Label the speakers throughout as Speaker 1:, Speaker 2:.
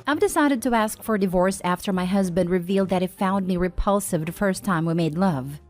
Speaker 1: I've decided to ask for divorce after my husband revealed that he found me repulsive the first time we made love.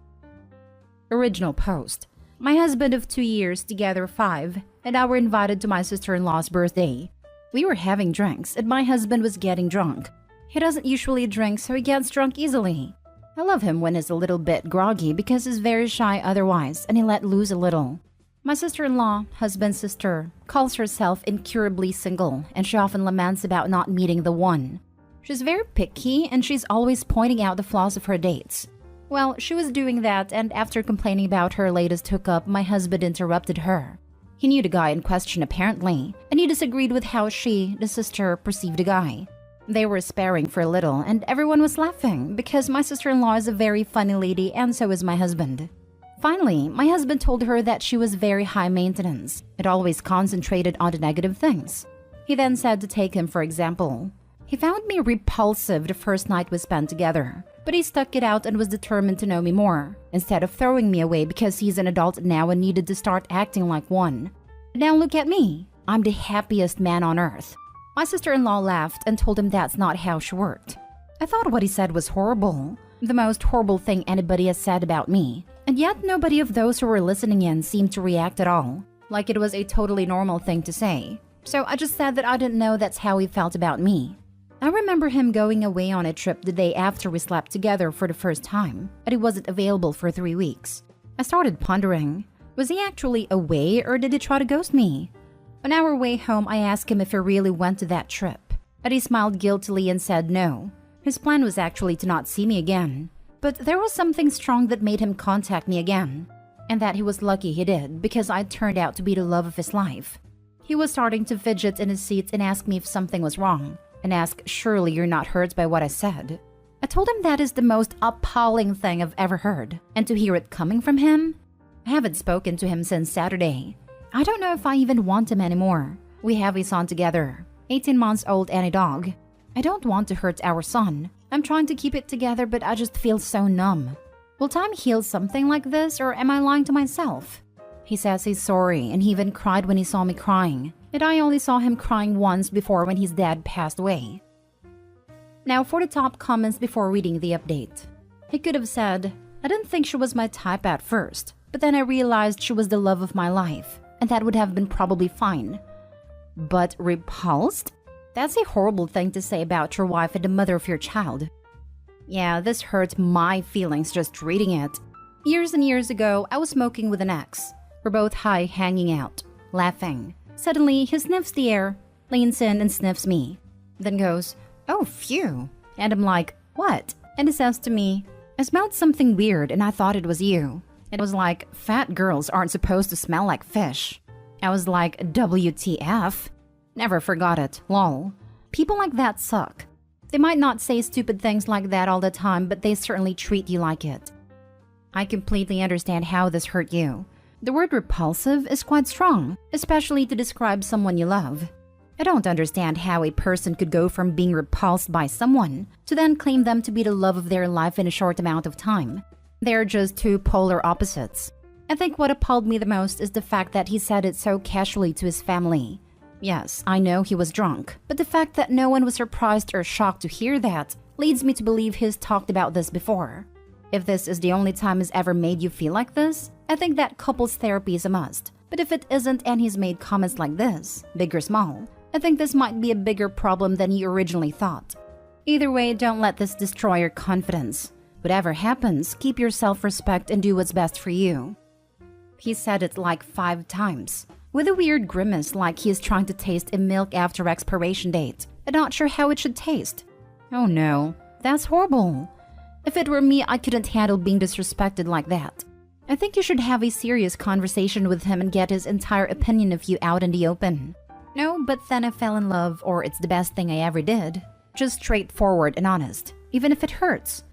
Speaker 1: Original post. My husband of 2 years, together 5, and I were invited to my sister-in-law's birthday. We were having drinks, and my husband was getting drunk. He doesn't usually drink, so he gets drunk easily. I love him when he's a little bit groggy because he's very shy otherwise, and he let loose a little. My sister-in-law, husband's sister, calls herself incurably single, and she often laments about not meeting the one. She's very picky, and she's always pointing out the flaws of her dates. Well, she was doing that, and after complaining about her latest hookup, my husband interrupted her. He knew the guy in question apparently, and he disagreed with how she, the sister, perceived the guy. They were sparring for a little, and everyone was laughing because my sister-in-law is a very funny lady, and so is my husband. Finally, my husband told her that she was very high maintenance and always concentrated on the negative things. He then said to take him for example. He found me repulsive the first night we spent together, but he stuck it out and was determined to know me more, instead of throwing me away because he's an adult now and needed to start acting like one. Now look at me. I'm the happiest man on earth. My sister-in-law laughed and told him that's not how she worked. I thought what he said was horrible. The most horrible thing anybody has said about me. And yet nobody of those who were listening in seemed to react at all, like it was a totally normal thing to say. So I just said that I didn't know that's how he felt about me. I remember him going away on a trip the day after we slept together for the first time, and he wasn't available for 3 weeks. I started pondering, was he actually away or did he try to ghost me? On our way home, I asked him if he really went to that trip, and he smiled guiltily and said no. His plan was actually to not see me again. But there was something strong that made him contact me again, and that he was lucky he did because I turned out to be the love of his life. He was starting to fidget in his seat and ask me if something was wrong, and ask, surely you're not hurt by what I said. I told him that is the most appalling thing I've ever heard, and to hear it coming from him? I haven't spoken to him since Saturday. I don't know if I even want him anymore. We have a son together, 18 months old and a dog. I don't want to hurt our son. I'm trying to keep it together, but I just feel so numb. Will time heal something like this, or am I lying to myself? He says he's sorry, and he even cried when he saw me crying. And I only saw him crying once before when his dad passed away. Now for the top comments before reading the update. He could have said, I didn't think she was my type at first, but then I realized she was the love of my life, and that would have been probably fine. But repulsed? That's a horrible thing to say about your wife and the mother of your child. Yeah, this hurt my feelings just reading it. Years and years ago, I was smoking with an ex. We're both high, hanging out, laughing. Suddenly, he sniffs the air, leans in and sniffs me. Then goes, oh, phew. And I'm like, what? And he says to me, I smelled something weird and I thought it was you. It was like, fat girls aren't supposed to smell like fish. I was like, WTF? Never forgot it, lol. People like that suck. They might not say stupid things like that all the time, but they certainly treat you like it. I completely understand how this hurt you. The word repulsive is quite strong, especially to describe someone you love. I don't understand how a person could go from being repulsed by someone to then claim them to be the love of their life in a short amount of time. They're just two polar opposites. I think what appalled me the most is the fact that he said it so casually to his family. Yes, I know he was drunk, but the fact that no one was surprised or shocked to hear that leads me to believe he's talked about this before. If this is the only time he's ever made you feel like this, I think that couples therapy is a must. But if it isn't and he's made comments like this, big or small, I think this might be a bigger problem than you originally thought. Either way, don't let this destroy your confidence. Whatever happens, keep your self-respect and do what's best for you. He said it like 5 times, with a weird grimace like he is trying to taste a milk after expiration date and not sure how it should taste. Oh no, that's horrible. If it were me, I couldn't handle being disrespected like that. I think you should have a serious conversation with him and get his entire opinion of you out in the open. No, but then I fell in love, or it's the best thing I ever did. Just straightforward and honest, even if it hurts.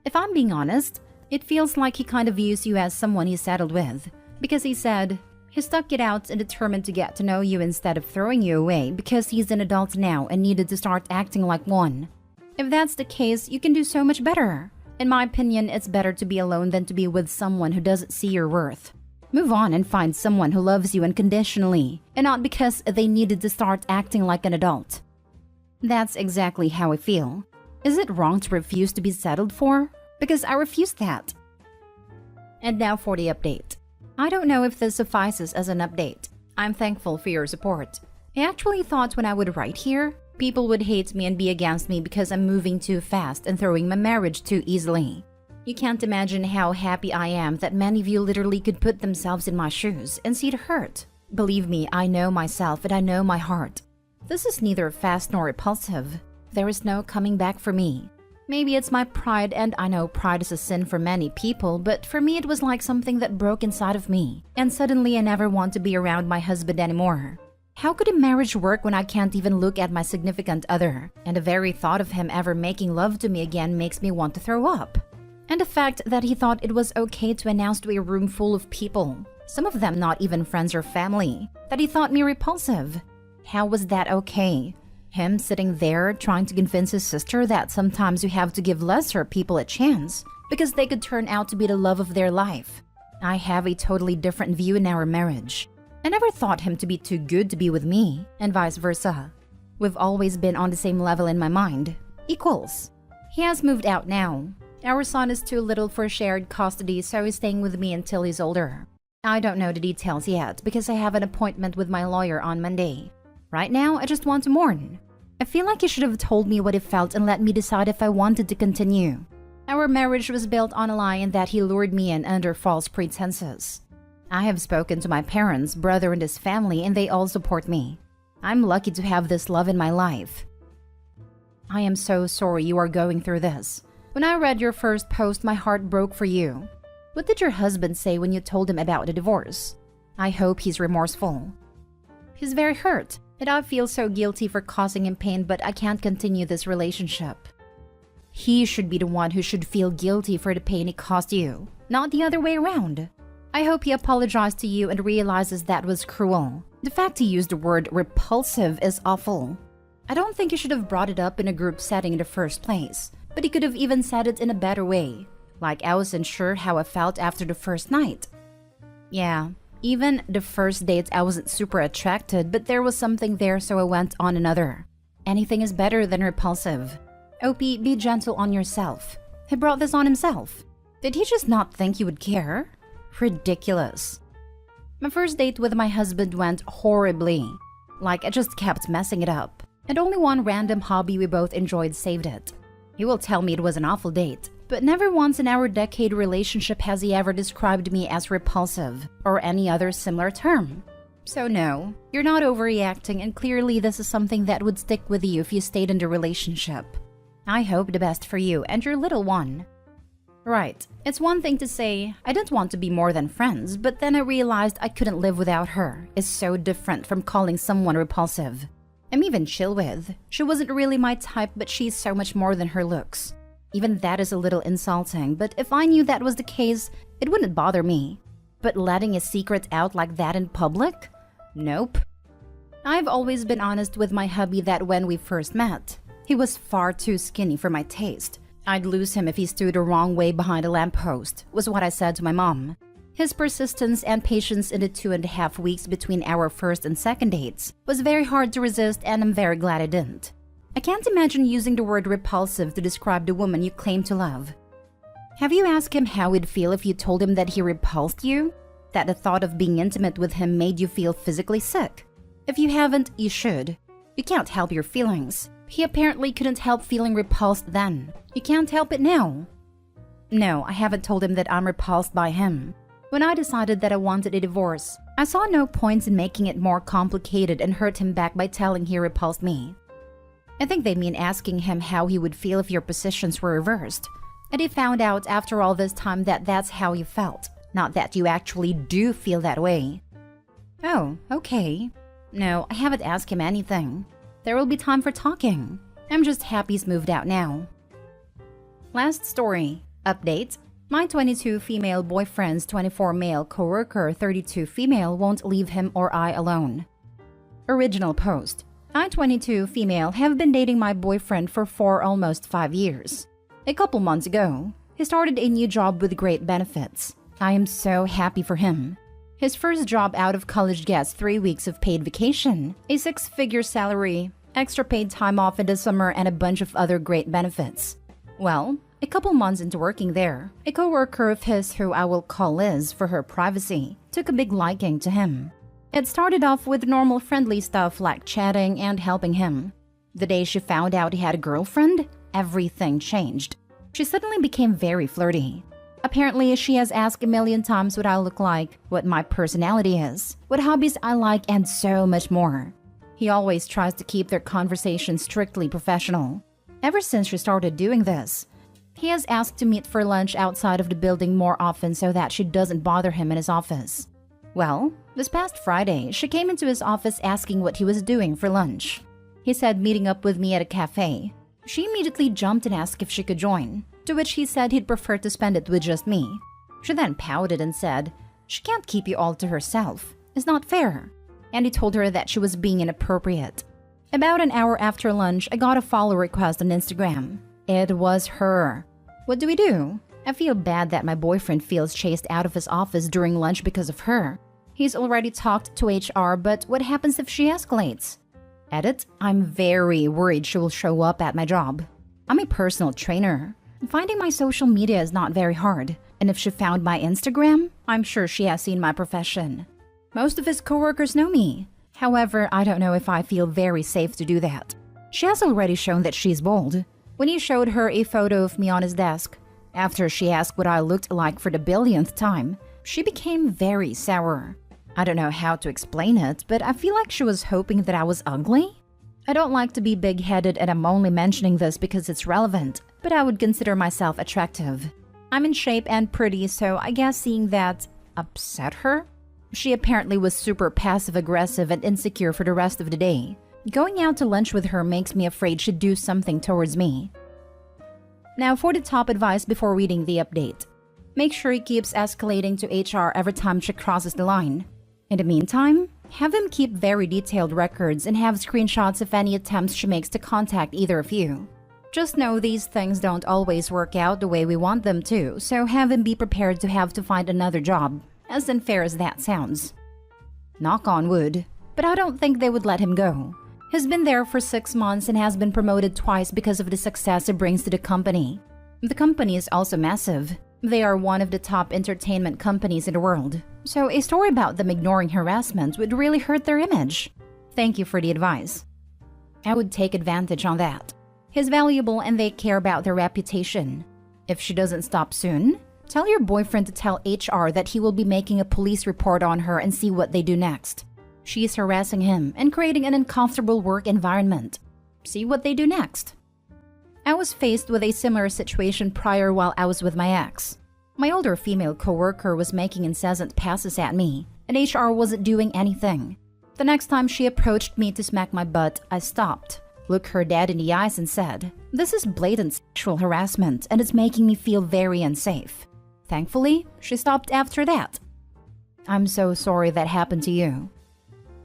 Speaker 1: If I'm being honest, it feels like he kind of views you as someone he settled with. Because he said, he stuck it out and determined to get to know you instead of throwing you away because he's an adult now and needed to start acting like one. If that's the case, you can do so much better. In my opinion, it's better to be alone than to be with someone who doesn't see your worth. Move on and find someone who loves you unconditionally, and not because they needed to start acting like an adult. That's exactly how I feel. Is it wrong to refuse to be settled for? Because I refuse that. And now for the update. I don't know if this suffices as an update. I'm thankful for your support. I actually thought when I would write here, people would hate me and be against me because I'm moving too fast and throwing my marriage too easily. You can't imagine how happy I am that many of you literally could put themselves in my shoes and see it hurt. Believe me, I know myself and I know my heart. This is neither fast nor repulsive. There is no coming back for me. Maybe it's my pride, and I know pride is a sin for many people, but for me it was like something that broke inside of me, and suddenly I never want to be around my husband anymore. How could a marriage work when I can't even look at my significant other? And the very thought of him ever making love to me again makes me want to throw up. And the fact that he thought it was okay to announce to a room full of people, some of them not even friends or family, that he thought me repulsive. How was that okay? Him sitting there trying to convince his sister that sometimes you have to give lesser people a chance because they could turn out to be the love of their life. I have a totally different view in our marriage. I never thought him to be too good to be with me, and vice versa. We've always been on the same level in my mind. Equals. He has moved out now. Our son is too little for shared custody, so he's staying with me until he's older. I don't know the details yet because I have an appointment with my lawyer on Monday. Right now, I just want to mourn. I feel like he should have told me what he felt and let me decide if I wanted to continue. Our marriage was built on a lie and that he lured me in under false pretenses. I have spoken to my parents, brother, and his family, and they all support me. I'm lucky to have this love in my life. I am so sorry you are going through this. When I read your first post, my heart broke for you. What did your husband say when you told him about the divorce? I hope he's remorseful. He's very hurt, and I feel so guilty for causing him pain, but I can't continue this relationship. He should be the one who should feel guilty for the pain he caused you, not the other way around. I hope he apologized to you and realizes that was cruel. The fact he used the word repulsive is awful. I don't think he should have brought it up in a group setting in the first place, but he could have even said it in a better way. Like I wasn't sure how I felt after the first night. Yeah, even the first date I wasn't super attracted, but there was something there, so I went on another. Anything is better than repulsive. OP, be gentle on yourself. He brought this on himself. Did he just not think you would care? Ridiculous. My first date with my husband went horribly. Like I just kept messing it up. And only one random hobby we both enjoyed saved it. He will tell me it was an awful date, but never once in our decade relationship has he ever described me as repulsive or any other similar term. So no, you're not overreacting, and clearly this is something that would stick with you if you stayed in the relationship. I hope the best for you and your little one. Right, it's one thing to say, I didn't want to be more than friends, but then I realized I couldn't live without her. It's so different from calling someone repulsive. I'm even chill with. She wasn't really my type, but she's so much more than her looks. Even that is a little insulting, but if I knew that was the case, it wouldn't bother me. But letting a secret out like that in public? Nope. I've always been honest with my hubby that when we first met, he was far too skinny for my taste. I'd lose him if he stood the wrong way behind a lamppost, was what I said to my mom. His persistence and patience in the 2.5 weeks between our first and second dates was very hard to resist, and I'm very glad I didn't. I can't imagine using the word repulsive to describe the woman you claim to love. Have you asked him how he'd feel if you told him that he repulsed you? That the thought of being intimate with him made you feel physically sick? If you haven't, you should. You can't help your feelings. He apparently couldn't help feeling repulsed then. You can't help it now. No, I haven't told him that I'm repulsed by him. When I decided that I wanted a divorce, I saw no points in making it more complicated and hurt him back by telling he repulsed me. I think they mean asking him how he would feel if your positions were reversed. And he found out after all this time that that's how you felt, not that you actually do feel that way. Oh, okay. No, I haven't asked him anything. There will be time for talking. I'm just happy he's moved out now. Last story. Update. My 22 female boyfriend's 24 male coworker 32 female won't leave him or I alone. Original post. I 22 female have been dating my boyfriend for almost 5 years. A couple months ago, he started a new job with great benefits. I am so happy for him. His first job out of college gets 3 weeks of paid vacation, a 6-figure salary, extra paid time off in the summer, and a bunch of other great benefits. Well, a couple months into working there, a coworker of his, who I will call Liz for her privacy, took a big liking to him. It started off with normal friendly stuff like chatting and helping him. The day she found out he had a girlfriend, everything changed. She suddenly became very flirty. Apparently, she has asked a million times what I look like, what my personality is, what hobbies I like, and so much more. He always tries to keep their conversation strictly professional. Ever since she started doing this, he has asked to meet for lunch outside of the building more often so that she doesn't bother him in his office. Well, this past Friday, she came into his office asking what he was doing for lunch. He said meeting up with me at a cafe. She immediately jumped and asked if she could join, to which he said he'd prefer to spend it with just me. She then pouted and said, "She can't keep you all to herself. It's not fair." And he told her that she was being inappropriate. About an hour after lunch, I got a follow request on Instagram. It was her. What do we do? I feel bad that my boyfriend feels chased out of his office during lunch because of her. He's already talked to HR, but what happens if she escalates? Edit, I'm very worried she will show up at my job. I'm a personal trainer. Finding my social media is not very hard, and if she found my Instagram, I'm sure she has seen my profession. Most of his coworkers know me. However, I don't know if I feel very safe to do that. She has already shown that she's bold. When he showed her a photo of me on his desk, after she asked what I looked like for the billionth time, she became very sour. I don't know how to explain it, but I feel like she was hoping that I was ugly. I don't like to be big-headed, and I'm only mentioning this because it's relevant, but I would consider myself attractive. I'm in shape and pretty, so I guess seeing that upset her. She apparently was super passive-aggressive and insecure for the rest of the day. Going out to lunch with her makes me afraid she'd do something towards me. Now for the top advice before reading the update. Make sure he keeps escalating to HR every time she crosses the line. In the meantime, have him keep very detailed records and have screenshots of any attempts she makes to contact either of you. Just know these things don't always work out the way we want them to, so have him be prepared to have to find another job, as unfair as that sounds. Knock on wood, but I don't think they would let him go. He's been there for 6 months and has been promoted twice because of the success it brings to the company. The company is also massive. They are one of the top entertainment companies in the world, so a story about them ignoring harassment would really hurt their image. Thank you for the advice. I would take advantage on that. He's valuable and they care about their reputation. If she doesn't stop soon, tell your boyfriend to tell HR that he will be making a police report on her and see what they do next. She is harassing him and creating an uncomfortable work environment. See what they do next. I was faced with a similar situation prior while I was with my ex. My older female coworker was making incessant passes at me, and HR wasn't doing anything. The next time she approached me to smack my butt, I stopped, looked her dead in the eyes and said, "This is blatant sexual harassment and it's making me feel very unsafe." Thankfully, she stopped after that. I'm so sorry that happened to you.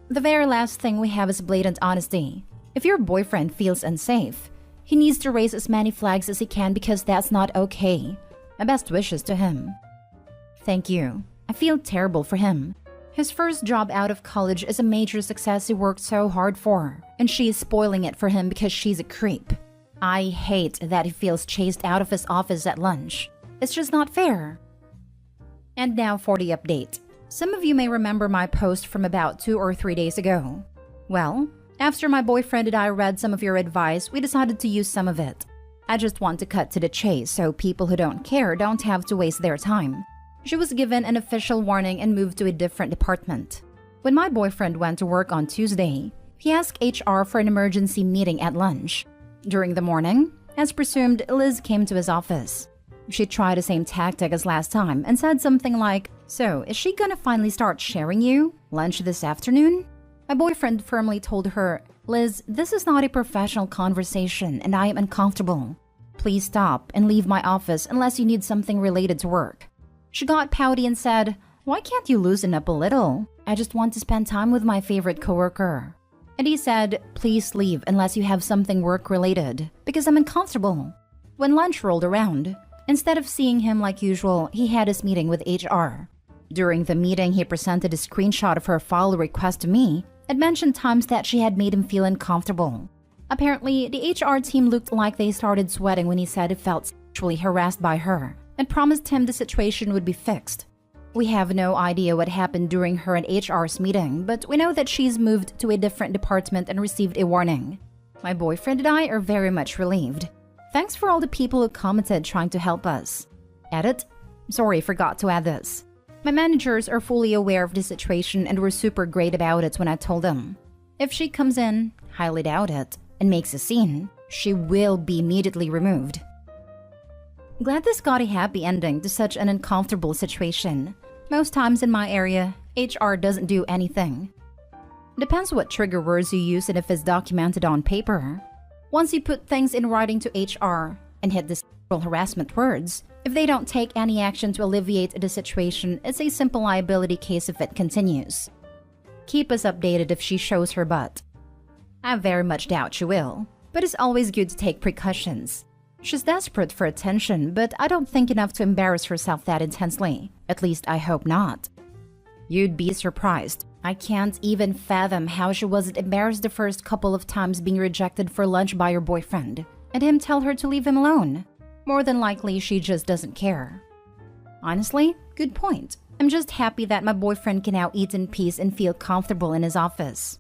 Speaker 1: The very last thing we have is blatant honesty. If your boyfriend feels unsafe, he needs to raise as many flags as he can because that's not okay. My best wishes to him. Thank you. I feel terrible for him. His first job out of college is a major success he worked so hard for, and she is spoiling it for him because she's a creep. I hate that he feels chased out of his office at lunch. It's just not fair. And now for the update. Some of you may remember my post from about 2 or 3 days ago. Well, after my boyfriend and I read some of your advice, we decided to use some of it. I just want to cut to the chase so people who don't care don't have to waste their time. She was given an official warning and moved to a different department. When my boyfriend went to work on Tuesday, he asked HR for an emergency meeting at lunch. During the morning, as presumed, Liz came to his office. She tried the same tactic as last time and said something like, "So, is she gonna finally start sharing you lunch this afternoon?" My boyfriend firmly told her, "Liz, this is not a professional conversation and I am uncomfortable. Please stop and leave my office unless you need something related to work." She got pouty and said, "Why can't you loosen up a little? I just want to spend time with my favorite coworker." And he said, "Please leave unless you have something work-related, because I'm uncomfortable." When lunch rolled around, instead of seeing him like usual, he had his meeting with HR. During the meeting, he presented a screenshot of her follow request to me and mentioned times that she had made him feel uncomfortable. Apparently, the HR team looked like they started sweating when he said he felt sexually harassed by her and promised him the situation would be fixed. We have no idea what happened during her and HR's meeting, but we know that she's moved to a different department and received a warning. My boyfriend and I are very much relieved. Thanks for all the people who commented trying to help us. Edit. Sorry, forgot to add this. My managers are fully aware of the situation and were super great about it when I told them. If she comes in, highly doubt it, and makes a scene, she will be immediately removed. Glad this got a happy ending to such an uncomfortable situation. Most times in my area, HR doesn't do anything. Depends what trigger words you use and if it's documented on paper. Once you put things in writing to HR and hit the sexual harassment words, if they don't take any action to alleviate the situation, it's a simple liability case if it continues. Keep us updated if she shows her butt. I very much doubt she will, but it's always good to take precautions. She's desperate for attention, but I don't think enough to embarrass herself that intensely. At least I hope not. You'd be surprised. I can't even fathom how she wasn't embarrassed the first couple of times being rejected for lunch by her boyfriend, and him tell her to leave him alone. More than likely, she just doesn't care. Honestly, good point. I'm just happy that my boyfriend can now eat in peace and feel comfortable in his office.